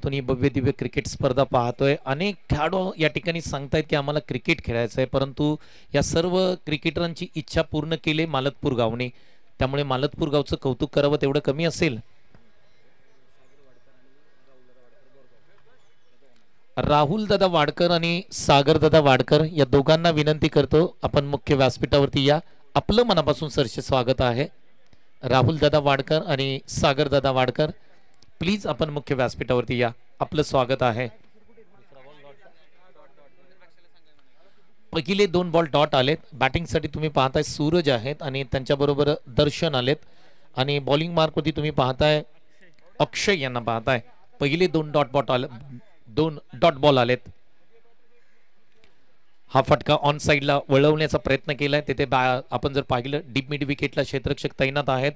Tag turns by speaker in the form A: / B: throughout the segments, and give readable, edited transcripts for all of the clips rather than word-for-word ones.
A: माध्यमातून ही भव्य दिव्य क्रिकेट स्पर्धा पाहतोय. अनेक खेळाडू या ठिकाणी सांगतायत की आम्हाला क्रिकेट खेळायचं आहे, परंतु या सर्व क्रिकेटरांची इच्छा पूर्ण केली मालतपूर गावने. त्यामुळे मालतपूर गावचं कौतुक करावं तेवढं कमी असेल. राहुल दादा वाडकर आणि सागर दादा वाडकर या दोघांना विनंती करतो, आपण मुख्य व्यासपीठावरती या. आपलं मनापासून सरसे स्वागत आहे. राहुल दादा वाडकर आणि सागर दादा वाडकर, प्लीज आपण मुख्य व्यासपीठावरती या, आपलं स्वागत आहे. पहिले 2 बॉल डॉट आलेत. बॅटिंगसाठी तुम्ही पाहताय सूरज आहेत आणि त्यांच्याबरोबर दर्शन आलेत. आणि बॉलिंग मार्कवरती तुम्ही पाहताय अक्षय यांना पाहताय. पहिले 2 डॉट बॉल आलेत. हा फटका ऑन साइडला वळवण्याचा प्रयत्न केलाय. तिथे आपण जर पाहिलं डीप मिड विकेटला क्षेत्ररक्षक तैनात आहेत.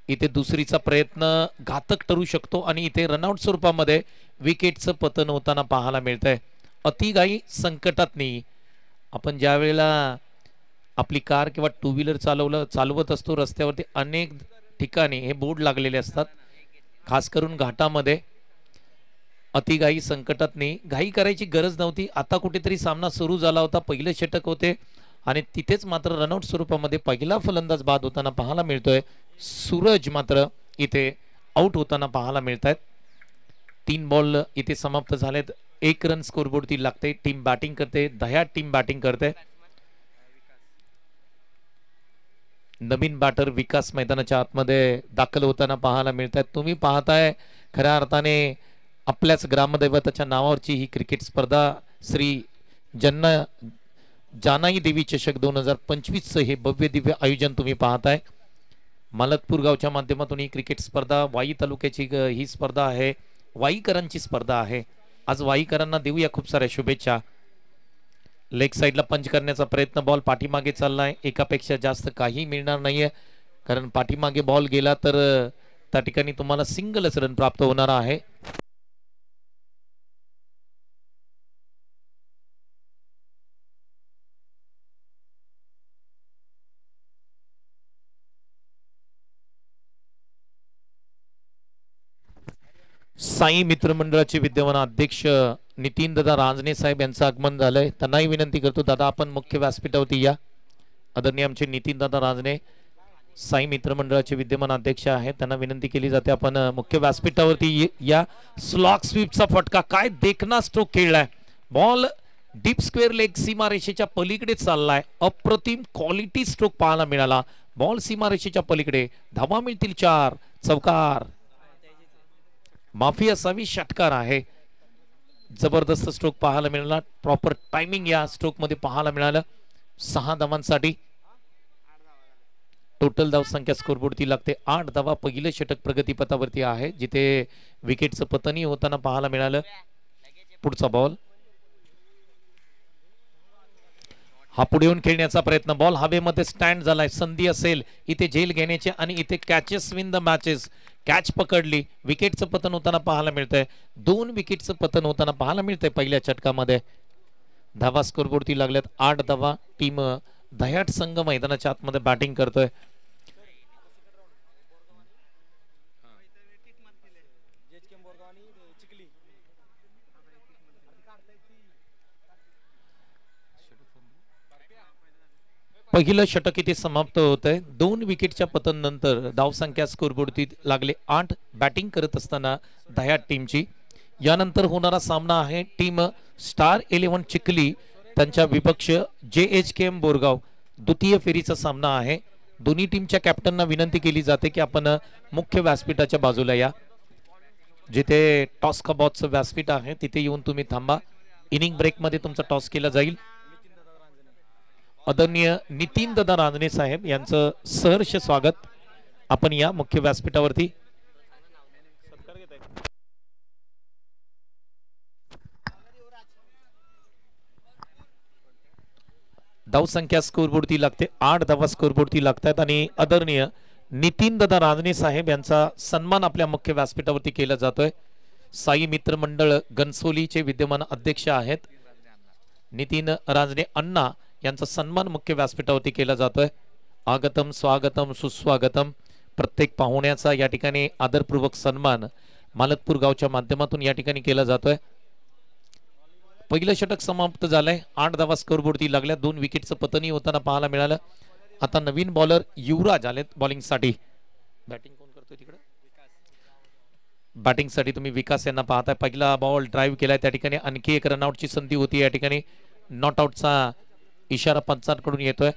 A: इथे दुसरीचा प्रयत्न घातक ठरू शकतो आणि इथे रनआउट स्वरूपामध्ये विकेटचं पतन होताना पाहायला मिळतंय. अतिघाई संकटात नाही. आपण ज्या वेळेला आपली कार किंवा टू व्हीलर चालवत असतो, रस्त्यावरती अनेक ठिकाणी हे बोर्ड लागलेले असतात, खास करून घाटामध्ये. अतिघाई संकटात नाही. घाई करायची गरज नव्हती. आता कुठेतरी सामना सुरू झाला होता, पहिले षटक होते आणि तिथेच मात्र रनआउट स्वरूपामध्ये पहिला फलंदाज बाद होताना पाहायला मिळतोय. सूरज मात्र इथे आउट होताना पाहायला मिळत आहेत. 3 बॉल इथे समाप्त झालेत. 1 रन स्कोरबोर्डती लागते. टीम बॅटिंग करते, दह्यात टीम बॅटिंग करते. नवीन बॅटर विकास मैदानाच्या आतमध्ये दाखल होताना पाहायला मिळत आहेत. तुम्ही पाहताय खऱ्या अर्थाने आपल्याच ग्रामदैवताच्या नावावरची ही क्रिकेट स्पर्धा श्री जानाई देवी चषक 2025चं हे भव्य दिव्य आयोजन तुम्ही पाहताय. मालतपूर गावच्या माध्यमातून ही क्रिकेट स्पर्धा, वाई तालुक्याची ही स्पर्धा आहे, वाईकरांची स्पर्धा आहे. आज वाईकरांना देऊया खूप साऱ्या शुभेच्छा. लेग साइडला पंच करण्याचा प्रयत्न, बॉल पाठीमागे चाललाय. एकापेक्षा जास्त काही मिळणार नाहीये, कारण पाठीमागे बॉल गेला तर त्या ठिकाणी तुम्हाला सिंगलच रन प्राप्त होणार आहे. साई मित्र मंडळाचे विद्यमान अध्यक्ष नितीन दादा रांजणे साहेब यांचं आगमन झालंय. त्यांनाही विनंती करतो, दादा आपण मुख्य व्यासपीठावरती या. आदरणीय आमचे नितीन दादा रांजणे साई मित्र मंडळाचे विद्यमान अध्यक्ष आहेत, त्यांना विनंती केली जाते आपण मुख्य व्यासपीठावरती या. स्लॉग स्वीपचा फटका, काय देखना स्ट्रोक खेळलाय. बॉल डीप स्क्वेअर लेग सीमारेषेच्या पलीकडे चाललाय. अप्रतिम क्वालिटी स्ट्रोक पाहायला मिळाला. बॉल सीमारेषेच्या पलीकडे, धावा मिळतील 4, चौकार. माफी असावी, षटकार आहे. जबरदस्त स्ट्रोक पाहायला मिळाला. प्रॉपर टायमिंग या स्ट्रोक मध्ये पाहायला मिळालं. 6 धावांसाठी टोटल धाव संख्या स्कोरबोर्डती लागते 8 धावा. पहिले षटक प्रगतीपथावरती आहे, जिथे विकेटचं पतनही होताना पाहायला मिळालं. पुढचा बॉल, हा पुढे येऊन खेळण्याचा प्रयत्न. बॉल हवेमध्ये स्टँड झालाय. संधी असेल इथे झेल घेण्याचे आणि इथे catches win the matches. Catch पकडली, विकेटचं पतन होताना पाहायला मिळतंय. 2 विकेटचं पतन होताना पाहायला मिळतंय पहिल्या षटकामध्ये. धावा स्कोरबोर्डती लागल्यात 8 धावा. टीम दह्याट संघ मैदानाच्या आतमध्ये बॅटिंग करतोय. पहिलं षटक इथे समाप्त होत आहे. 2 विकेटच्या पतन नंतर धावसंख्या स्कोरबोर्डती लागले 8. बॅटिंग करत असताना दह्यात टीमची. यानंतर होणारा सामना आहे टीम स्टार 11 चिखली त्यांच्या विपक्ष JHKM बोरगाव. द्वितीय फेरीचा सामना आहे. दोन्ही टीमच्या कॅप्टनना विनंती केली जाते की आपण मुख्य व्यासपीठाच्या बाजूला या. जिथे टॉस कबॉटचं व्यासपीठ आहे तिथे येऊन तुम्ही थांबा. इनिंग ब्रेक मध्ये तुमचा टॉस केला जाईल. आदरणीय नितीन दादा रांजणे साहेब यांचं सहर्ष स्वागत. आपण या मुख्य व्यासपीठावरती. धावसंख्या स्कोरबोर्डती लागते 8 धावा स्कोरबोर्डती लागतात आणि आदरणीय नितीन दादा रांजणे साहेब यांचा सन्मान आपल्या मुख्य व्यासपीठावरती केला जातोय. साई मित्र मंडळ गणसोलीचे विद्यमान अध्यक्ष आहेत नितीन रांजणे अण्णा यांचा सन्मान मुख्य व्यासपीठावरती केला जातोय. आगतम स्वागतम सुस्वागतम. प्रत्येक पाहुण्याचा या ठिकाणी आदरपूर्वक सन्मान मालतपूर गावच्या माध्यमातून या ठिकाणी केला जातोय. पहिलं षटक समाप्त झालंय. 8 धावा स्कोरबोर्डती लागल्या. 2 विकेटचं पतनही होताना पाहायला मिळालं. आता नवीन बॉलर युवराज आलेत बॉलिंगसाठी. बॅटिंग कोण करतोय तिकडे? बॅटिंगसाठी तुम्ही विकास यांना पाहताय. पहिला बॉल ड्राईव्ह केलाय त्या ठिकाणी. आणखी एक रनआउटची संधी होती या ठिकाणी. नॉट आउटचा इशारा पंचांकडून येतोय.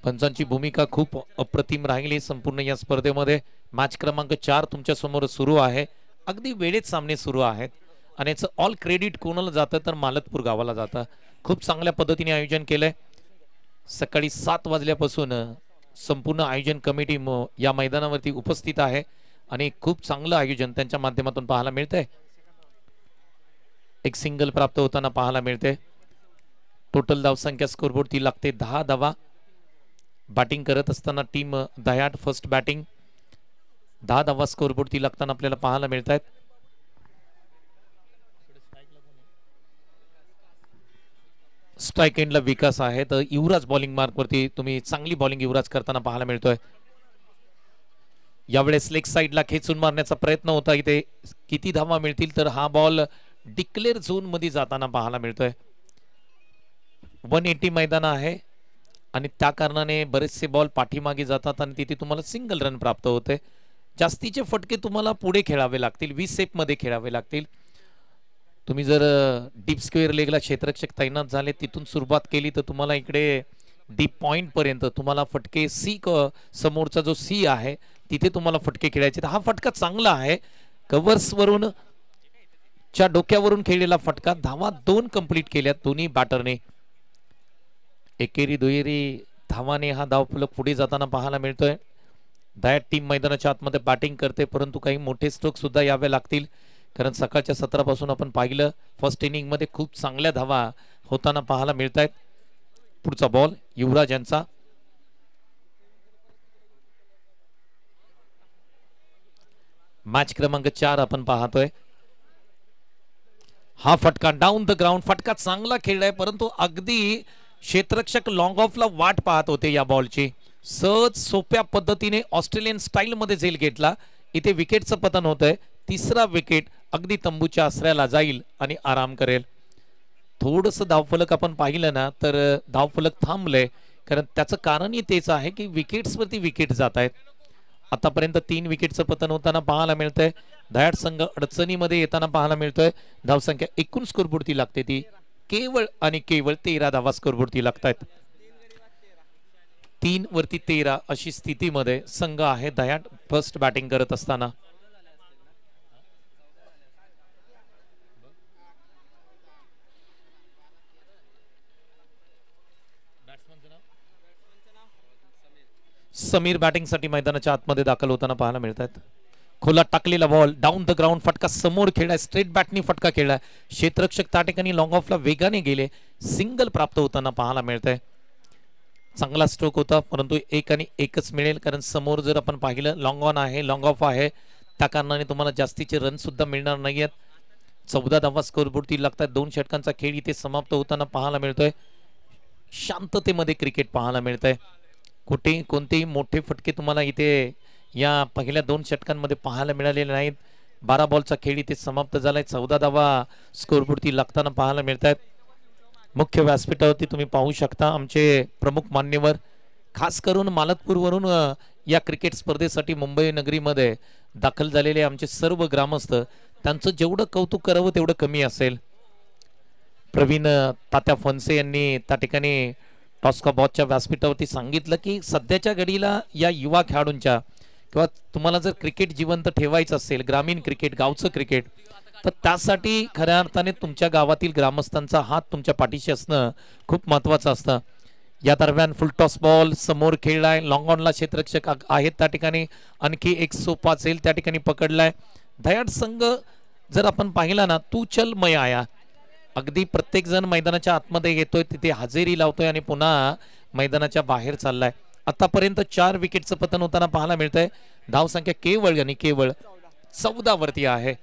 A: पंचांची भूमिका खूप अप्रतिम राहिली संपूर्ण या स्पर्धेमध्ये. मॅच क्रमांक 4 तुमच्या समोर सुरू आहे. अगदी वेळेत सामने सुरू आहेत आणि याचं ऑल क्रेडिट कोणाला जातं तर मालतपूर गावाला जातं. खूप चांगल्या पद्धतीने आयोजन केलंय. सकाळी 7 वाजल्यापासून संपूर्ण आयोजन कमिटी या मैदानावरती उपस्थित आहे आणि खूप चांगलं आयोजन त्यांच्या माध्यमातून पाहायला मिळतंय. एक सिंगल प्राप्त होताना पाहायला मिळते. टोटल धावसंख्या स्कोरबोर्ड ती लागते 10 धावा. बॅटिंग करत असताना टीम दह्याट फर्स्ट बॅटिंग 10 धावा स्कोरबोर्ड ती लागताना आपल्याला पाहायला मिळत आहेत. स्ट्राईक एंडला विकास आहे तर युवराज बॉलिंग मार्क वरती तुम्ही चांगली बॉलिंग युवराज करताना पाहायला मिळतोय. यावेळेस लेग साइडला खेचून मारण्याचा प्रयत्न होता. इथे किती धावा मिळतील तर हा बॉल डिक्लेअर झोन मध्ये जाताना पाहायला मिळतोय. 180 मैदान आहे आणि त्या कारणाने बरेचसे बॉल पाठीमागे जातात आणि तिथे तुम्हाला सिंगल रन प्राप्त होते. जास्तीचे फटके तुम्हाला पुढे खेळावे लागतील. 20 सेप मध्ये खेळावे लागतील. तुम्ही जर डीप स्क्वेअर लेगला क्षेत्ररक्षक तैनात झाले तिथून सुरुवात केली तर तुम्हाला इकडे डीप पॉइंट पर्यंत तुम्हाला फटके समोरचा जो सी आहे तिथे तुम्हाला फटके खेळायचे. हा फटका चांगला आहे. कव्हर्स वरून च्या डोक्यावरून खेळलेला फटका. धावा 2 कंप्लीट केल्या दोन्ही बॅटरने. एकेरी दुहेरी धावाने हा धावफलक पुढे जाताना पाहायला मिळतोय. दॅट टीम मैदानाच्या आतमध्ये बॅटिंग करते परंतु काही मोठे स्ट्रोक सुद्धा यावे लागतील कारण सकाळच्या सत्रापासून आपण पाहिलं फर्स्ट इनिंग मध्ये खूप चांगल्या धावा होताना पाहायला मिळत आहेत. पुढचा बॉल युवराज यांचा. मॅच क्रमांक 4 आपण पाहतोय. हा फटका डाऊन द ग्राउंड फटका चांगला खेळलाय परंतु अगदी क्षेत्ररक्षक लॉंग ऑफला वाट पाहत होते या बॉलची. सहज सोप्या पद्धतीने ऑस्ट्रेलियन स्टाईल मध्ये झेल घेतला. इथे विकेटचं पतन होतंय. तिसरा विकेट अगदी तंबूच्या आसऱ्याला जाईल आणि आराम करेल. थोडंसं धावफलक आपण पाहिलं ना तर धावफलक थांबलंय कारण त्याचं कारणही तेच आहे की विकेट्सवरती विकेट जात आहेत. आतापर्यंत 3 विकेटचं पतन होताना पाहायला मिळतंय. दह्याट संघ अडचणीमध्ये येताना पाहायला मिळतोय. धावसंख्या एकूण स्कोरबोर्डती लागते ती केवळ आणि केवळ 13 धावा स्कोरबोर्डती लागतात. 3 वरती 13 अशी स्थितीमध्ये संघ आहे दह्याट फर्स्ट बॅटिंग करत असताना. समीर बॅटिंगसाठी मैदानाच्या आतमध्ये दाखल होताना पाहायला मिळतात. खोला टाकलेला बॉल डाऊन द ग्राउंड फटका समोर खेळलाय. स्ट्रेट बॅटनी फटका खेळलाय. क्षेत्ररक्षक त्या ठिकाणी लॉंग ऑफला वेगाने गेले. सिंगल प्राप्त होताना पाहायला मिळतंय. चांगला स्ट्रोक होता परंतु एक आणि एकच मिळेल कारण समोर जर आपण पाहिलं लॉंग ऑन आहे लॉंग ऑफ आहे त्या कारणाने तुम्हाला जास्तीचे रन सुद्धा मिळणार नाहीयेत. 14 धावा स्कोरबोर्डती लागतात. 2 षटकांचा खेळ इथे समाप्त होताना पाहायला मिळतोय. शांततेमध्ये क्रिकेट पाहायला मिळतंय. कोणतेही मोठे फटके तुम्हाला इथे या पहिल्या 2 षटकांमध्ये पाहायला मिळालेले नाहीत. 12 बॉलचा खेळ इथे समाप्त झालाय. 14 धावा स्कोरबोर्डती लागताना पाहायला मिळत आहेत. मुख्य व्यासपीठावरती तुम्ही पाहू शकता आमचे प्रमुख मान्यवर खास करून मालतपूरवरून या क्रिकेट स्पर्धेसाठी मुंबई नगरीमध्ये दाखल झालेले आमचे सर्व ग्रामस्थ. त्यांचं जेवढं कौतुक करावं तेवढं कमी असेल. प्रवीण तात्या फनसे यांनी त्या ठिकाणी टॉस्का बॉसच्या व्यासपीठावरती सांगितलं की सध्याच्या घडीला या युवा खेळाडूंच्या किंवा तुम्हाला जर क्रिकेट जिवंत ठेवायचं असेल ग्रामीण क्रिकेट गावचं क्रिकेट तर त्यासाठी खऱ्या अर्थाने तुमच्या गावातील ग्रामस्थांचा हात तुमच्या पाठीशी असणं खूप महत्त्वाचं असतं. या दरम्यान फुल टॉस बॉल समोर खेळलाय. लॉंग ऑनला क्षेत्ररक्षक आहेत त्या ठिकाणी. आणखी एक सोपा झेल त्या ठिकाणी पकडलाय. दह्याट संघ जर आपण पाहिला ना तू चल मैं आया. अगदी प्रत्येक जण मैदानाच्या आतमध्ये येतोय तिथे हजेरी लावतोय आणि पुन्हा मैदानाच्या बाहेर चाललाय. आतापर्यंत 4 विकेटचं पतन होताना पाहायला मिळतंय. धावसंख्या केवळ आणि केवळ 14 वरती आहे.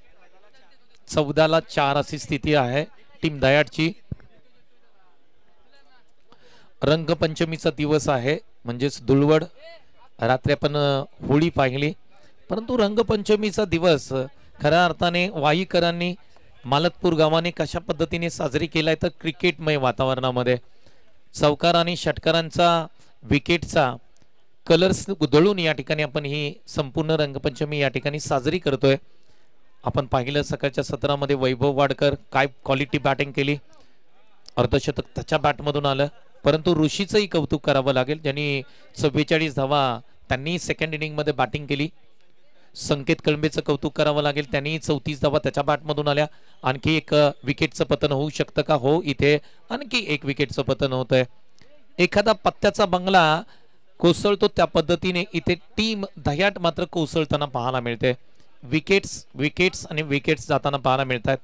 A: 14ला 4 अशी स्थिती आहे टीम दह्याटची. रंगपंचमीचा दिवस आहे म्हणजेच धुळवड. रात्री आपण होळी पाहिली परंतु रंगपंचमीचा दिवस खऱ्या अर्थाने वाईकरांनी मालतपूर गावाने कशा पद्धतीने साजरी केलाय तर क्रिकेटमय वातावरणामध्ये चौकार आणि षटकारांचा विकेटचा कलर्स उधळून या ठिकाणी आपण ही संपूर्ण रंगपंचमी या ठिकाणी साजरी करतोय. आपण पाहिलं सकाळच्या सत्रामध्ये वैभव वाडकर काय क्वालिटी बॅटिंग केली, अर्धशतक त्याच्या बॅटमधून आलं. परंतु ऋषीचंही कौतुक करावं लागेल, ज्यांनी 44 धावा त्यांनी सेकंड इनिंगमध्ये बॅटिंग केली. संकेत कळंबेचं कौतुक करावं लागेल, त्यांनी 34 धावा त्याच्या बॅटमधून आल्या. आणखी एक विकेटचं पतन होऊ शकतं का? हो, इथे आणखी एक विकेटचं पतन होत आहे. एखादा पत्त्याचा बंगला कोसळतो त्या पद्धतीने इथे टीम दह्याट मात्र कोसळताना पाहायला मिळते. विकेट्स आणि विकेट्स जाताना पाहायला मिळत आहेत.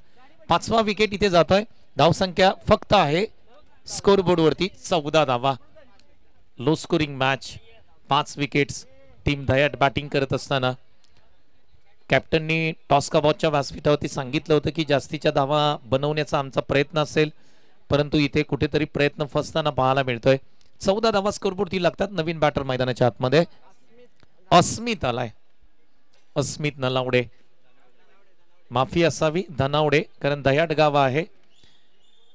A: 5वा विकेट इथे जातोय. धावसंख्या फक्त आहे स्कोरबोर्ड वरती 14 धावा. Low scoring match, 5 wickets. Team दह्याट बॅटिंग करत असताना कॅप्टननी टॉस का बॉलच्या व्यासपीठावरती सांगितलं होतं की जास्तीच्या धावा बनवण्याचा आमचा प्रयत्न असेल, परंतु इथे कुठेतरी प्रयत्न फसताना पाहायला मिळतोय. 14 धावा स्कोरबोर्डती लागतात. नवीन बॅटर मैदानाच्या आतमध्ये अस्मित आलाय. अस्मित नलावडे, माफी असावी धनावडे, कारण दह्याट गाव आहे.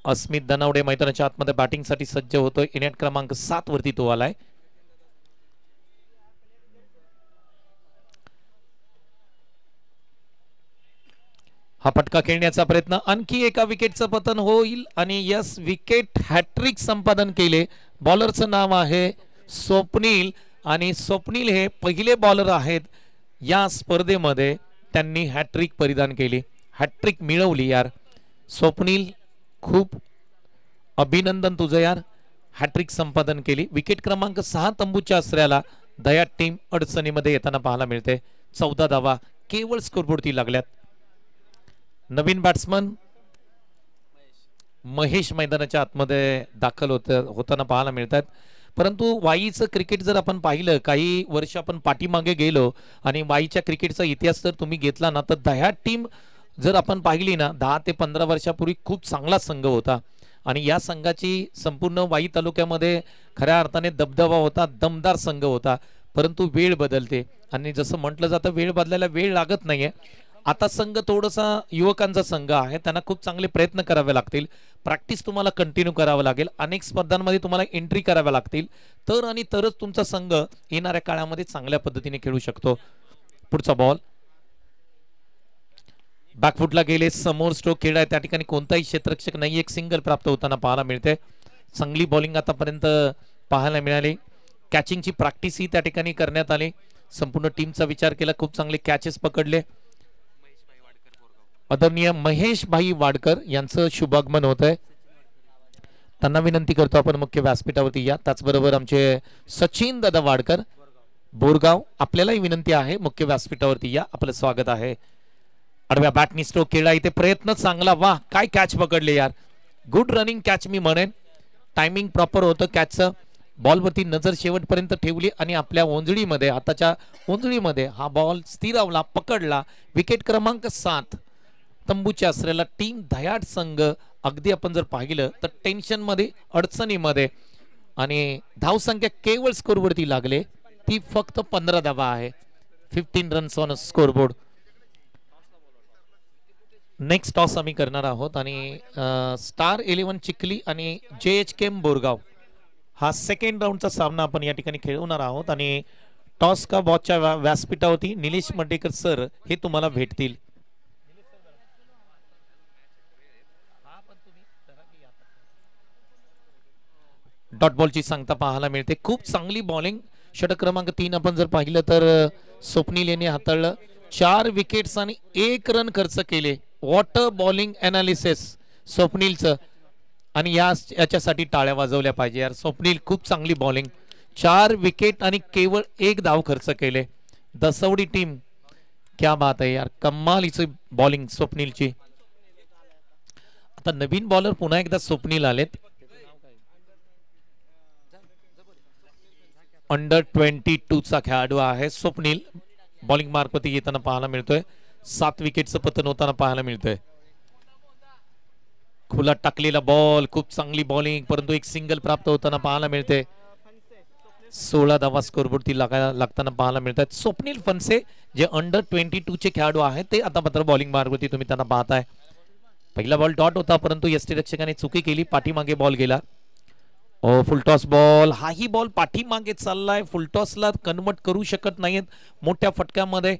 A: अस्मित धनावडे मैदानाच्या आतमध्ये बॅटिंगसाठी सज्ज होतोय. इनिंग क्रमांक 7 वरती तो आलाय. हा फटका खेळण्याचा प्रयत्न, आणखी एका विकेटचं पतन होईल आणि यस, विकेट हॅट्रिक संपादन केले. बॉलरचं नाव आहे स्वप्नील आणि स्वप्नील हे पहिले बॉलर आहेत या स्पर्धेमध्ये, त्यांनी हॅट्रिक परिधान केली, हॅट्रिक मिळवली यार. स्वप्नील खूप अभिनंदन तुझं यार, हॅट्रिक संपादन केली. विकेट क्रमांक 6 तंबूच्या आश्रयाला दह्याट टीम अडचणीमध्ये येताना पाहायला मिळते. 14 धावा केवळ स्कोरबोर्डती लागल्यात. नवीन बॅट्समन महेश मैदानाच्या आतमध्ये दाखल होताना पाहायला मिळतात. परंतु वाईचं क्रिकेट जर आपण पाहिलं, काही वर्ष आपण पाठीमागे गेलो आणि वाईच्या क्रिकेटचा इतिहास जर तुम्ही घेतला ना, तर दह्याट टीम जर आपण पाहिली ना, 10 ते 15 वर्षापूर्वी खूप चांगला संघ होता आणि या संघाची संपूर्ण वाई तालुक्यामध्ये खऱ्या अर्थाने दबदबा होता, दमदार संघ होता. परंतु वेळ बदलते आणि जसं म्हटलं जातं वेळ बदलायला वेळ लागत नाहीये. आता संघ थोडासा युवकांचा संघ आहे, त्यांना खूप चांगले प्रयत्न करावे लागतील. प्रॅक्टिस तुम्हाला कंटिन्यू करावं लागेल. अनेक स्पर्धांमध्ये तुम्हाला एंट्री कराव्या लागतील, तर आणि तरच तुमचा संघ येणाऱ्या काळामध्ये चांगल्या पद्धतीने खेळू शकतो. पुढचा बॉल बॅकफुटला गेले, समोर स्ट्रोक खेळाय, त्या ठिकाणी कोणताही क्षेत्ररक्षक नाही, एक सिंगल प्राप्त होताना पाहायला मिळते. चांगली बॉलिंग आतापर्यंत पाहायला मिळाली. कॅचिंगची प्रॅक्टिस ही त्या ठिकाणी करण्यात आली. संपूर्ण टीमचा विचार केला, खूप चांगले कॅचेस पकडले. आदरणीय महेश भाई वाडकर यांचं शुभागमन होत आहे, त्यांना विनंती करतो आपण मुख्य व्यासपीठावरती या. त्याचबरोबर आमचे सचिन दादा वाडकर बोरगाव, आपल्यालाही विनंती आहे मुख्य व्यासपीठावरती या, आपलं स्वागत आहे. आडव्या बॅटनी स्ट्रोक केला, इथे प्रयत्न चांगला, वाह काय कॅच पकडले यार, गुड रनिंग कॅच मी म्हणेन. टायमिंग प्रॉपर होतं कॅचचं. बॉलवरती नजर शेवटपर्यंत ठेवली आणि आपल्या ओंजळीमध्ये, हाताच्या ओंजळीमध्ये हा बॉल स्थिरावला, पकडला. विकेट क्रमांक 7 तंबूच्या आश्रयाला टीम दह्याट संघ अगदी आपण जर पाहिलं तर टेन्शन मध्ये, अडचणीमध्ये, आणि धावसंख्या केवळ स्कोरवरती लागले ती फक्त 15 धावा आहे. 15 runs on scoreboard. Next toss आम्ही करणार आहोत आणि स्टार 11 चिखली आणि JHK बोरगाव हा सेकंड राऊंडचा सामना आपण या ठिकाणी खेळवणार आहोत. आणि टॉस का बॉलच्या व्यासपीठावरती निलेश मंडेकर सर हे तुम्हाला भेटतील. डॉट बॉलची सांगता पाहायला मिळते. खूप चांगली बॉलिंग. षटक क्रमांक 3 आपण जर पाहिलं तर स्वप्नील यांनी हाताळलं. 4 विकेट्स आणि 1 रन खर्च केले. वॉटर बॉलिंग अनालिसिस स्वप्नीलचं, आणि याच्यासाठी टाळ्या वाजवल्या पाहिजे यार. स्वप्नील खूप चांगली बॉलिंग, 4 विकेट आणि केवळ 1 धाव खर्च केले. दसवडी टीम क्या बात आहे यार, कमालीची बॉलिंग स्वप्नीलची. आता नवीन बॉलर पुन्हा एकदा स्वप्नील आलेत. अंडर 22 चा खेळाडू आहे स्वप्नील. बॉलिंग मार्फती येताना पाहायला मिळतोय. 7 विकेटचं पतन होताना पाहायला मिळतोय. खुला टाकलेला बॉल, खूप चांगली बॉलिंग, परंतु एक सिंगल प्राप्त होताना पाहायला मिळते. 16 धावा स्कोरवरती लागताना पाहायला मिळतात. स्वप्नील फनसे जे अंडर 22 चे खेळाडू आहेत ते आता मात्र बॉलिंग मार्गवरती तुम्ही त्यांना पाहताय. पहिला बॉल डॉट होता परंतु यष्टीरक्षकाने चुकी केली, पाठीमागे बॉल गेला. फुलटॉस बॉल, हाही बॉल पाठीमागे चाललाय, फुलटॉसला कन्वर्ट करू शकत नाहीत मोठ्या फटक्यामध्ये.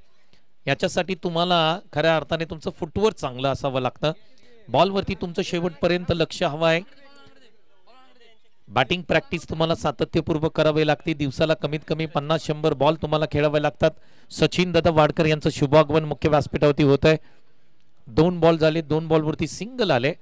A: याच्यासाठी तुम्हाला खऱ्या अर्थाने तुमचं फुटवर्क चांगलं असावं लागतं. बॉलवरती तुमचं शेवटपर्यंत लक्ष हवं आहे. बॅटिंग प्रॅक्टिस तुम्हाला सातत्यपूर्वक करावी लागते. दिवसाला कमीत कमी 50-100 बॉल तुम्हाला खेळावे लागतात. सचिन दादा वाडकर यांचं शुभागमन मुख्य व्यासपीठावरती होत आहे. 2 बॉल झाले, 2 बॉलवरती सिंगल आले.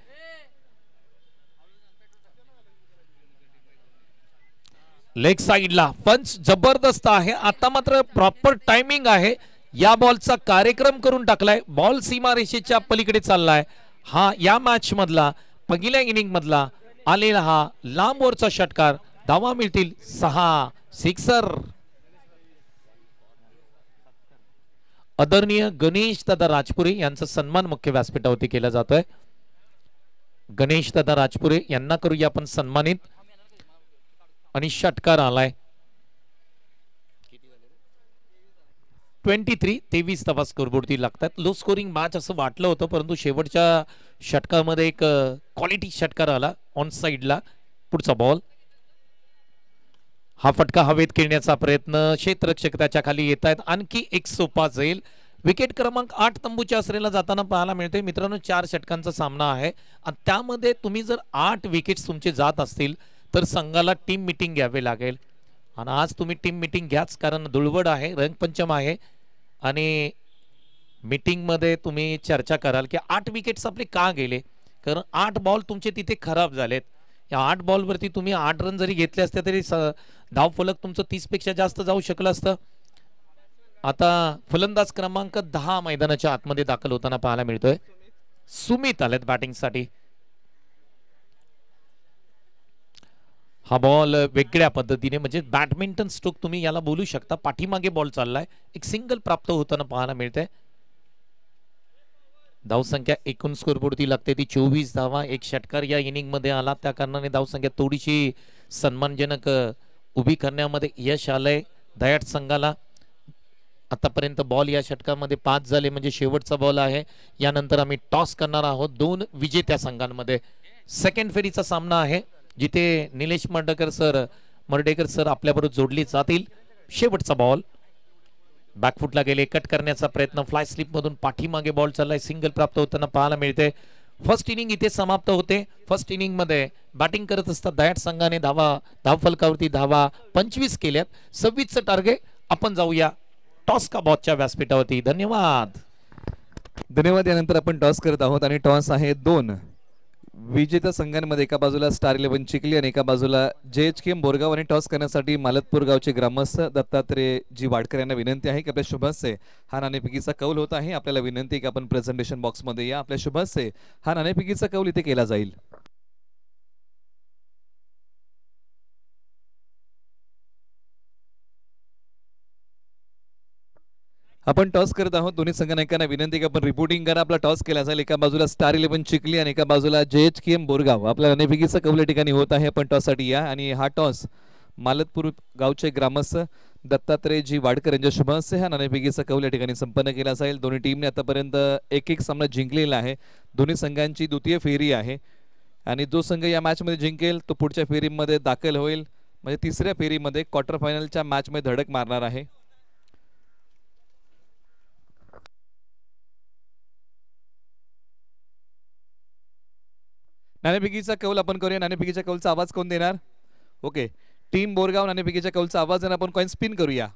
A: लेग साइडला पंच जबरदस्त आहे. आता मात्र प्रॉपर टायमिंग आहे. या बॉलचा कार्यक्रम करून टाकलाय. बॉल सीमारेषेच्या पलीकडे चाललाय. हा या मॅच मधला पहिल्या इनिंग मधला आलेला हा लांब ओव्हरचा षटकार. धावा मिळतील 6. सिक्सर. आदरणीय गणेश दादा राजपुरे यांचा सन्मान मुख्य व्यासपीठावरती केला जातोय. गणेश दादा राजपुरे यांना करूया आपण सन्मानित. आणि षटकार आलाय 23 धावा स्कोरबोर्डती लागतात. लो स्कोरिंग मॅच असं वाटलं होतं परंतु शेवटच्या षटकामध्ये एक क्वालिटी षटकार आला ऑन साइडला. पुढचा बॉल, हा फटका हवेत खेळण्याचा प्रयत्न, क्षेत्ररक्षक त्याच्या खाली येत आहेत. आणखी एक सोपा जाईल. विकेट क्रमांक 8 तंबूच्या आसरेला जाताना पाहायला मिळते. मित्रांनो 4 षटकांचा सामना आहे आणि त्यामध्ये तुम्ही जर 8 विकेट्स तुमचे जात असतील तर संघाला टीम मीटिंग घ्यावी लागेल. आणि आज तुम्ही टीम मीटिंग घ्याच कारण धुळवड आहे, रंगपंचम आहे आणि मीटिंग मध्ये तुम्ही चर्चा कराल की 8 विकेट्स आपले का गेले. कारण 8 बॉल तुमचे तिथे खराब झालेत. या 8 बॉलवरती तुम्ही 8 रन जरी घेतले असते तरी धाव फलक तुमचं 30 पेक्षा जास्त जाऊ शकलं असतं. आता फलंदाज क्रमांक 10 मैदानाच्या आतमध्ये दाखल होताना पाहायला मिळतोय. सुमित आलेत बॅटिंगसाठी. हा बॉल वेगळ्या पद्धतीने म्हणजे बॅडमिंटन स्ट्रोक तुम्ही याला बोलू शकता. पाठीमागे बॉल चाललाय. एक सिंगल प्राप्त होताना पाहायला मिळते. धावसंख्या एकूण स्कोरबोर्डती लागते ती 24 धावा. एक षटकार या इनिंग मध्ये आला त्या कारणाने धावसंख्या थोडीशी सन्मानजनक उभी करण्यामध्ये यश आलंय दयाट संघाला. आतापर्यंत बॉल या षटकामध्ये 5 झाले म्हणजे शेवटचा बॉल आहे. यानंतर आम्ही टॉस करणार आहोत 2 विजेत्या संघांमध्ये. सेकंड फेरीचा सामना आहे जिथे निलेश मर्डेकर सर आपल्याबरोबर जोडले जातील. शेवटचा बॉल बॅकफुटला गेले, कट करण्याचा प्रयत्न, फ्लाय स्लिप मधून पाठीमागे बॉल चाललाय. सिंगल प्राप्त होताना पाहायला मिळते. फर्स्ट इनिंग इथे समाप्त होते. फर्स्ट इनिंग मध्ये बॅटिंग करत असता दयाट संघाने धाव फलकावरती धावा 25 केल्यात. 26चं टार्गेट. आपण जाऊया टॉस का बॉसच्या व्यासपीठावरती. धन्यवाद.
B: यानंतर आपण टॉस करत आहोत आणि टॉस आहे 2 विजेत्या संघांमध्ये. एका बाजूला स्टार 11 चिखली आणि एका बाजूला JHKM बोरगाव. आणि टॉस करण्यासाठी मालतपूर गावचे ग्रामस्थ दत्तात्रय जी वाडकर यांना विनंती आहे की आपल्या शुभस्य हा नाणेफेकीचा कौल होत आहे. आपल्याला विनंती आहे की आपण प्रेझेंटेशन बॉक्स मध्ये या. आपल्या शुभस्य हा नाणेफेकीचा कौल इथे केला जाईल. आपण टॉस करत आहोत. दोन्ही संघांना विनंती की आपण रिपोर्टिंग करा. आपला टॉस केला जाईल. एका बाजूला स्टार 11 चिखली आणि एका बाजूला JHKM बोरगाव. आपल्या नाणेफेकीचा कौल ठिकाणी होत आहे. आपण टॉस साठी या. आणि हा टॉस मालतपूर गावचे ग्रामस्थ दत्तात्रय जी वाडकर यांच्या शुभ हस्ते हा नाणेफेकीचा कौल या ठिकाणी संपन्न केला जाईल. दोन्ही टीमने आतापर्यंत एक सामना जिंकलेला आहे. दोन्ही संघांची द्वितीय फेरी आहे आणि जो संघ या मॅच मध्ये जिंकेल तो पुढच्या फेरीमध्ये दाखल होईल. म्हणजे तिसऱ्या फेरीमध्ये क्वार्टर फायनलच्या मॅच मध्ये धडक मारणार आहे. नाणेफेकीचा कौल आपण करूया. नाणेफेकीच्या कौलचा आवाज कोण देणार? ओके, टीम बोरगाव नाणेफेकीच्या कौलचा आवाज देणार. आपण कॉइन स्पिन करूया.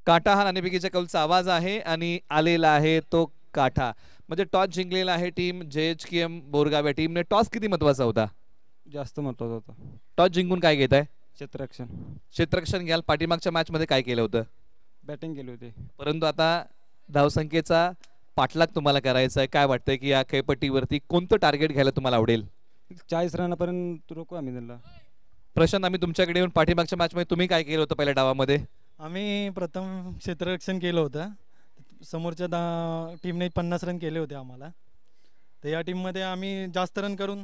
B: काटा हा नाणेफेकीच्या कौलचा आवाज आहे आणि आलेला आहे तो काटा. म्हणजे टॉस जिंकलेला आहे टीम JHKM बोरगाव. या टीमने टॉस किती महत्वाचा होता?
C: जास्त महत्वाचा होता.
B: टॉस जिंकून काय घेत आहे?
C: क्षेत्ररक्षण
B: घ्याल. पाठीमागच्या मॅच मध्ये काय केलं होतं?
C: बॅटिंग केली होती.
B: परंतु आता धावसंख्येचा पाठलाग तुम्हाला करायचा आहे. काय वाटतंय की या खेळपट्टीवरती कोणतं टार्गेट घ्यायला तुम्हाला आवडेल?
C: 40 रनापर्यंत रोखू आम्ही त्यांना.
B: प्रशांत, आम्ही तुमच्याकडे येऊन पाठीमागच्या मॅच मध्ये तुम्ही काय केलं होतं पहिल्या डावामध्ये?
D: आम्ही प्रथम क्षेत्ररक्षण केलं होतं. समोरच्या टीमने 50 रन केले होते आम्हाला. तर या टीममध्ये आम्ही जास्त रन करून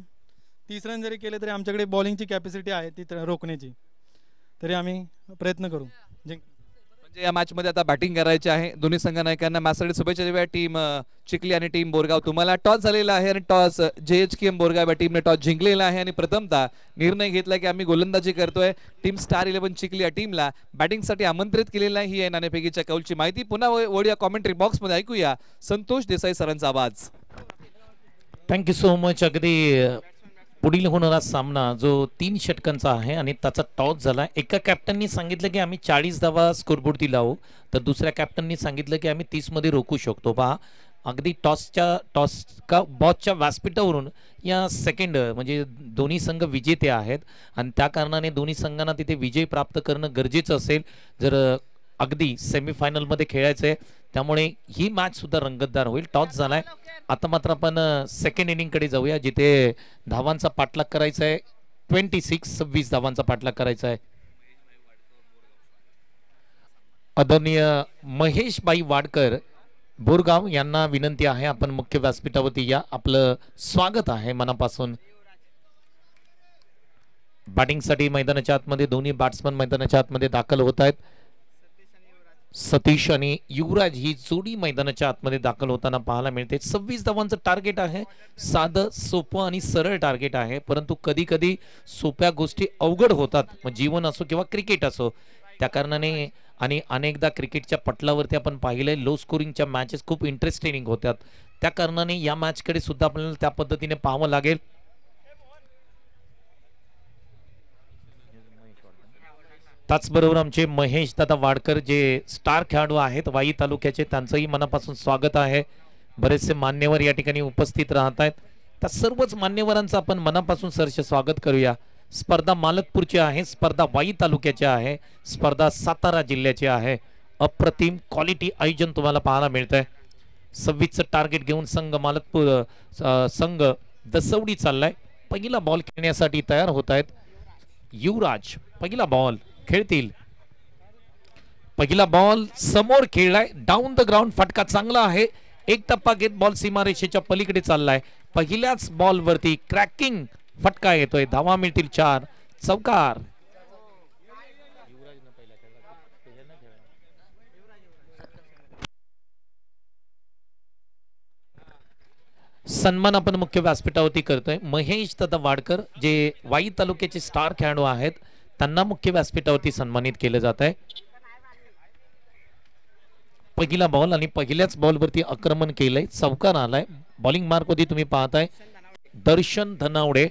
D: 30 रन जरी केले तरी आमच्याकडे बॉलिंगची कॅपॅसिटी आहे ती रोखण्याची, तरी आम्ही प्रयत्न करू जिंक.
B: म्हणजे या मॅच मध्ये आता बॅटिंग करायची आहे दोन्ही संघ नायकांना. मॅचसाठी शुभेच्छा देऊया. टीम चिखली आणि टीम बोरगाव, तुम्हाला टॉस झालेला आहे आणि टॉस JHKM बोरगाव या टीमने टॉस जिंकलेला आहे आणि प्रथमतः निर्णय घेतला की आम्ही गोलंदाजी करतोय. टीम स्टार 11 चिखली या टीमला बॅटिंगसाठी आमंत्रित केलेलं आहे. ही आहे नाणेफेकीच्या कौलची माहिती. पुन्हा वळूया कॉमेंट्री बॉक्स मध्ये, ऐकूया संतोष देसाई सरांचा आवाज.
A: Thank you so much. अगदी पुढील होणारा सामना जो 3 षटकांचा आहे आणि त्याचा टॉस झाला. एका कॅप्टननी सांगितलं की आम्ही 40 धावा स्कोरबोर्डती लावू, तर दुसऱ्या कॅप्टननी सांगितलं की आम्ही 30 मध्ये रोखू शकतो. पहा अगदी बॉसच्या व्यासपीठावरून या सेकंड म्हणजे दोन्ही संघ विजेते आहेत आणि त्या कारणाने दोन्ही संघांना तिथे विजय प्राप्त करणं गरजेचं असेल जर अगदी सेमीफायनलमध्ये खेळायचं आहे. त्यामुळे ही मॅच सुद्धा रंगतदार होईल. टॉस झालाय. आता मात्र आपण सेकंड इनिंगकडे जाऊया जिथे धावांचा पाठलाग करायचा आहे. 26 धावांचा पाठलाग करायचा आहे. आदरणीय महेशबाई वाडकर बोरगाव यांना विनंती आहे आपण मुख्य व्यासपीठावरती या. आपलं स्वागत आहे मनापासून. बॅटिंगसाठी मैदानाच्या आतमध्ये दोन्ही बॅट्समन मैदानाच्या आतमध्ये दाखल होत आहेत. सतीश आणि युवराज ही जोडी मैदानाच्या आतमध्ये दाखल होताना पाहायला मिळते. 26 धावांचं टार्गेट आहे. साधं सोपं आणि सरळ टार्गेट आहे, परंतु कधी कधी सोप्या गोष्टी अवघड होतात. मग जीवन असो किंवा क्रिकेट असो, त्या कारणाने आणि अनेकदा क्रिकेटच्या पटलावरती आपण पाहिलंय लो स्कोरिंगच्या मॅचेस खूप इंटरेस्टिंग होतात. त्या कारणाने या मॅचकडे सुद्धा आपल्याला त्या पद्धतीने पाहावं लागेल. त्याचबरोबर आमचे महेश दादा वाडकर जे स्टार खेळाडू आहेत वाई तालुक्याचे, त्यांचंही मनापासून स्वागत आहे. बरेचसे मान्यवर या ठिकाणी उपस्थित राहत आहेत. त्या सर्वच मान्यवरांचं आपण मनापासून सहर्ष स्वागत करूया. स्पर्धा मालकपूरची आहे, स्पर्धा वाई तालुक्याची आहे, स्पर्धा सातारा जिल्ह्याची आहे. अप्रतिम क्वालिटी आयोजन तुम्हाला पाहायला मिळतंय. 26चं टार्गेट घेऊन संघ दसवडी चाललाय. पहिला बॉल खेळण्यासाठी तयार होत आहेत. युवराज पहिला बॉल खेळतील. पहिला बॉल समोर खेळलाय, डाऊन द ग्राउंड, फटका चांगला आहे. एक टप्पा घेत बॉल सीमारेषेच्या पलीकडे चाललाय. पहिल्याच बॉल वरती क्रॅकिंग फटका येतोय. धावा मिळतील 4. चौकार. सन्मान आपण मुख्य व्यासपीठावरती करतोय. महेश दादा वाडकर जे वाई तालुक्याचे स्टार खेळाडू आहेत त्यांना मुख्य व्यासपीठावरती सन्मानित केलं जात आहे. पहिला बॉल आणि पहिल्याच बॉलवरती आक्रमण केलंय. चौकार आलाय. बॉलिंग मार्क होती तुम्ही पाहताय दर्शन धनावडे,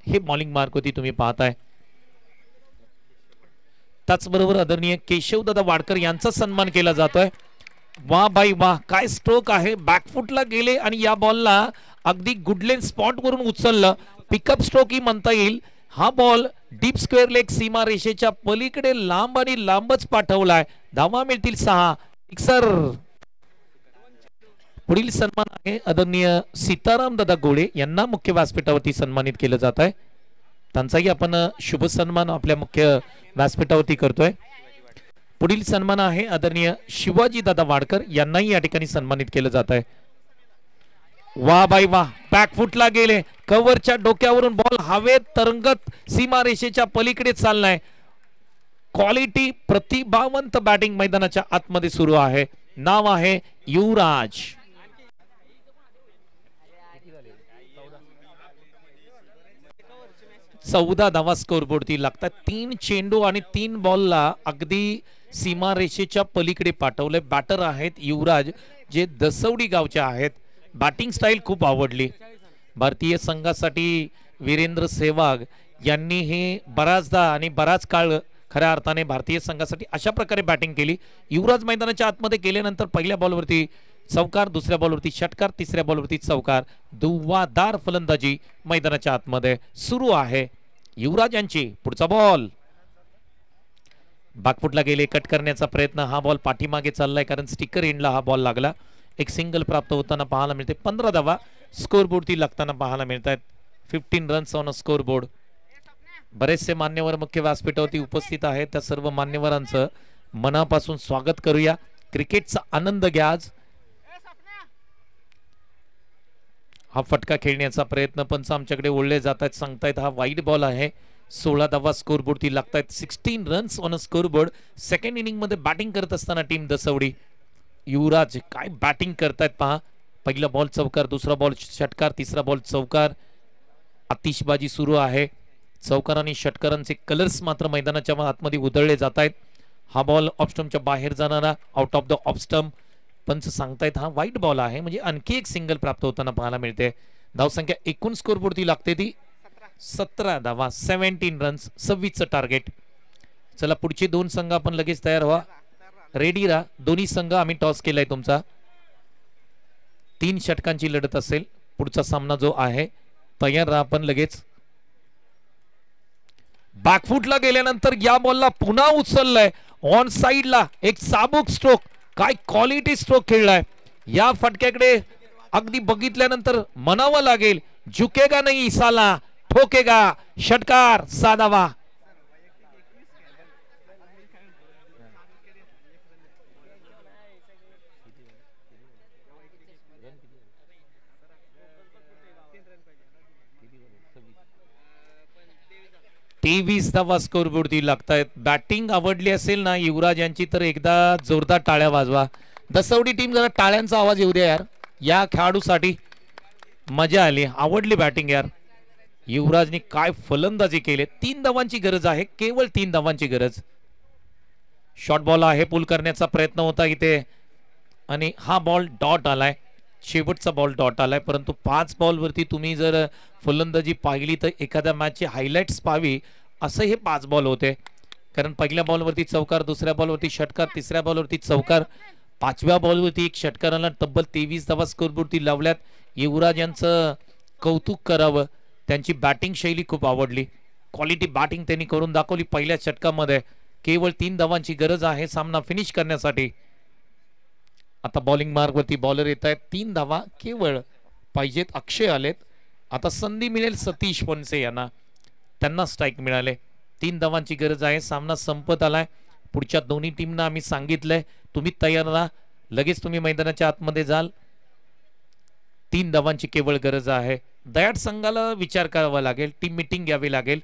A: हे बॉलिंग मार्क होती तुम्ही पाहताय. त्याचबरोबर आदरणीय केशवदादा वाडकर यांचा सन्मान केला जातोय. वाह बाई वाह, काय स्ट्रोक आहे. बॅकफुटला गेले आणि या बॉलला अगदी गुडलेन स्पॉट वरून उचललं. पिकअप स्ट्रोक ही म्हणता येईल. हा बॉल डीप स्क्वेअर लेग सीमा रेषेच्या पलीकडे लांब आणि लांबच पाठवलाय. धावा मिळतील 6. सिक्सर. पुढील सन्मान आहे आदरणीय सीताराम दादा गोळे यांना मुख्य व्यासपीठावरती सन्मानित केलं जात आहे. त्यांचाही आपण शुभ सन्मान आपल्या मुख्य व्यासपीठावरती करतोय. पुढील सन्मान आहे आदरणीय शिवाजी दादा वाडकर यांनाही या ठिकाणी सन्मानित केलं जात आहे. वाह बाई वाह, बॅकफुटला गेले, कव्हरच्या डोक्यावरून बॉल हवेत तरंगत सीमारेषेच्या पलीकडे चाललाय. क्वालिटी प्रतिभावंत बॅटिंग मैदानाच्या आतमध्ये सुरू आहे. नाव आहे युवराज. चौदा धावा स्कोरबोर्डती लागतात. 3 चेंडू आणि 3 बॉलला अगदी सीमारेषेच्या पलीकडे पाठवले. बॅटर आहेत युवराज जे दसवडी गावचे आहेत. बॅटिंग स्टाईल खूप आवडली. भारतीय संघासाठी वीरेंद्र सेहवाग यांनी हे बराचदा आणि बराच काळ खऱ्या अर्थाने भारतीय संघासाठी अशा प्रकारे बॅटिंग केली. युवराज मैदानाच्या आतमध्ये केल्यानंतर पहिल्या बॉलवरती चौकार, दुसऱ्या बॉलवरती षटकार, तिसऱ्या बॉलवरती चौकार. धुव्वाधार फलंदाजी मैदानाच्या आतमध्ये सुरू आहे युवराज यांची. पुढचा बॉल बॅकफुटला गेले, कट करण्याचा प्रयत्न. हा बॉल पाठीमागे चाललाय कारण स्टिकर एंडला हा बॉल लागला. एक सिंगल प्राप्त होताना पाहायला मिळते. 15 धावा स्कोरबोर्डती लागताना पाहायला मिळत आहेत. 15 रन्स ऑन अ स्कोरबोर्ड. बरेचसे मान्यवर मुख्य व्यासपीठावरती उपस्थित आहेत. त्या सर्व मान्यवरांचं मनापासून स्वागत करूया. क्रिकेटचा आनंद घ्या आज. हा फटका खेळण्याचा प्रयत्न पंच आमच्याकडे ओढले जात आहेत, सांगतायत हा वाईड बॉल आहे. 16 धावा स्कोरबोर्ड ती लागतायत. 16 runs on a scoreboard. Second inning मध्ये बॅटिंग करत असताना टीम दसवडी. युवराज काय बॅटिंग करतायत पहा. पहिला बॉल चौकार, दुसरा बॉल षटकार, तिसरा बॉल चौकार. आतिषबाजी सुरू आहे. चौकार आणि षटकारांचे कलर्स मात्र मैदानाच्या आतमध्ये उधळले जात आहेत. हा बॉल ऑफस्टम्पच्या बाहेर जाणारा, आउट ऑफ द ऑफस्टम्प. पंच सांगतायत हा वाईट बॉल आहे, म्हणजे आणखी एक सिंगल प्राप्त होताना पाहायला मिळते. धावसंख्या एकूण स्कोरबोर्ड ती लागते ती 17 धावा, 17 रन्स, 26चं टार्गेट. चला पुढचे दोन संघ आपण लगेच तयार व्हा, रेडी राहा. दोन्ही संघ आम्ही टॉस केलाय तुमचा. 3 षटकांची लढत असेल पुढचा सामना जो आहे. तयार राहा आपण लगेच. बॅकफुटला गेल्यानंतर या बॉलला पुन्हा उचललाय ऑन साइडला. एक चाबूक स्ट्रोक, काय क्वालिटी स्ट्रोक खेळलाय. या फटक्याकडे अगदी बघितल्यानंतर म्हणावं लागेल, झुकेगा नाही साला, ठोकेगा. षटकार, साधावा. तेवीस धावा स्कोरबोर्ड ती लागतायत. बॅटिंग आवडली असेल ना युवराज यांची तर एकदा जोरदार टाळ्या वाजवा. दसवडी टीम जरा टाळ्यांचा आवाज येऊ द्या यार. या खेळाडूसाठी मजा आली, आवडली बॅटिंग यार. युवराजने काय फलंदाजी केली. 3 धावांची गरज आहे, केवळ 3 धावांची गरज. शॉर्ट बॉल आहे, पुल करण्याचा प्रयत्न होता इथे आणि हा बॉल डॉट आलाय. शेवटचा बॉल डॉट आलाय. परंतु 5 बॉलवरती तुम्ही जर फलंदाजी पाहिली तर एखाद्या मॅचचे हायलाइट्स पाहावी असं हे 5 बॉल होते. कारण पहिल्या बॉलवरती चौकार, दुसऱ्या बॉलवरती षटकार, तिसऱ्या बॉलवरती चौकार, 5व्या बॉलवरती एक षटकाराला तब्बल 23 धावा स्कोरबोर्डती लावल्यात. युवराज यांचं कौतुक करावं, त्यांची बॅटिंग शैली खूप आवडली. क्वालिटी बॅटिंग त्यांनी करून दाखवली पहिल्या षटकामध्ये. केवळ 3 धावांची गरज आहे सामना फिनिश करण्यासाठी. आता बॉलिंग मार्गवरती बॉलर येत आहेत. 3 धावा केवळ पाहिजेत. अक्षय आलेत. आता संधी मिळेल सतीश फणसे यांना, त्यांना स्ट्राईक मिळाले. 3 धावांची गरज आहे. सामना संपत आलाय. पुढच्या दोन्ही टीमना आम्ही सांगितलंय तुम्ही तयार राहा, लगेच तुम्ही मैदानाच्या आतमध्ये जाल. 3 धावांची केवळ गरज आहे. दयाट संघाला विचार करावा लागेल, टीम मिटिंग घ्यावी लागेल,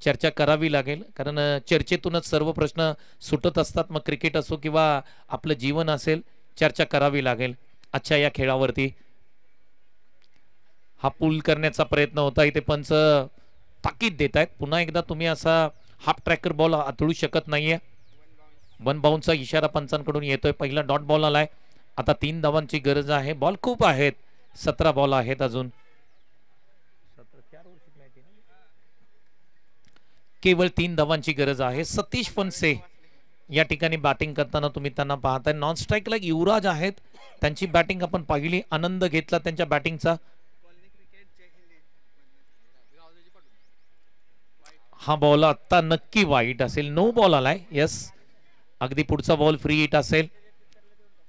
A: चर्चा करावी लागेल. कारण चर्चेतूनच सर्व प्रश्न सुटत असतात. मग क्रिकेट असो किंवा आपलं जीवन असेल, चर्चा करावी लागेल अच्छा या खेळावरती. हा पूल करण्याचा प्रयत्न होता. इथे पंच ताकीद देत आहेत, पुन्हा एकदा तुम्ही असा हाफ ट्रॅकर बॉल हाताळू शकत नाहीये. 1 बाउन्सचा इशारा पंचांकडून येतोय. पहिला डॉट बॉल आलाय. आता 3 धावांची गरज आहे. बॉल खूप आहेत, 17 बॉल आहेत अजून. केवळ 3 धावांची गरज आहे. सतीश फणसे या ठिकाणी बॅटिंग करताना तुम्ही त्यांना पाहताय. नॉन स्ट्राईकला युवराज आहेत, त्यांची बॅटिंग आपण पाहिली, आनंद घेतला त्यांच्या बॅटिंगचा. हा बॉल आता नक्की वाईट असेल, नो बॉल आलाय. यस, अगदी पुढचा बॉल फ्री हिट असेल.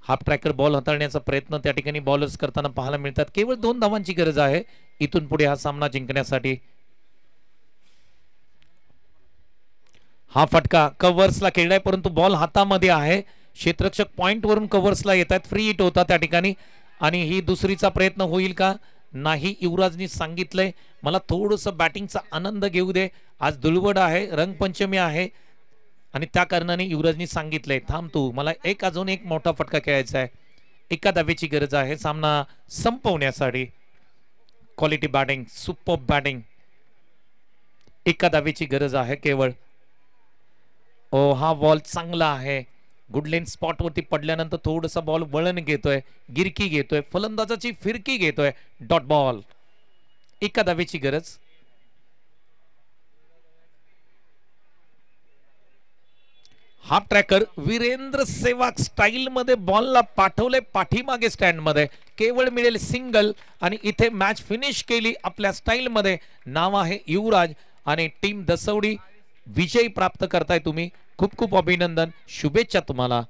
A: हाफ ट्रॅकर बॉल हाताळण्याचा प्रयत्न त्या ठिकाणी बॉलर्स करताना पाहायला मिळतात. केवळ 2 धावांची गरज आहे इथून पुढे हा सामना जिंकण्यासाठी. हा फटका कव्हर्सला खेळलाय, परंतु बॉल हातामध्ये आहे. क्षेत्ररक्षक पॉइंट वरून कव्हर्सला येत आहेत. फ्री हिट होता त्या ठिकाणी. आणि ही दुसरीचा प्रयत्न होईल का? नाही. युवराजनी सांगितलंय मला थोडंसं बॅटिंगचा आनंद घेऊ दे, आज धुळवड आहे, रंगपंचमी आहे, आणि त्या कारणाने युवराजनी सांगितलंय थांब तू, मला अजून एक मोठा फटका खेळायचा आहे. एका धावेची गरज आहे सामना संपवण्यासाठी. Quality batting, super batting. एका धावेची गरज आहे केवळ. ओ, हा बॉल चांगला आहे. गुडलेन स्पॉट वरती पडल्यानंतर थोडासा बॉल वळण घेतोय, गिरकी घेतोय, फलंदाजाची फिरकी घेतोय. Dot ball. एका धावेची गरज. Half tracker Virender Sehwag style मध्ये बॉलला पाठवले पाठीमागे स्टँड मध्ये. केवळ मिळेल सिंगल आणि इथे मॅच फिनिश केली आपल्या स्टाईल मध्ये. नाव आहे युवराज आणि टीम दसवडी विजय प्राप्त करताय तुम्ही. खूप खूप अभिनंदन, शुभेच्छा तुम्हाला.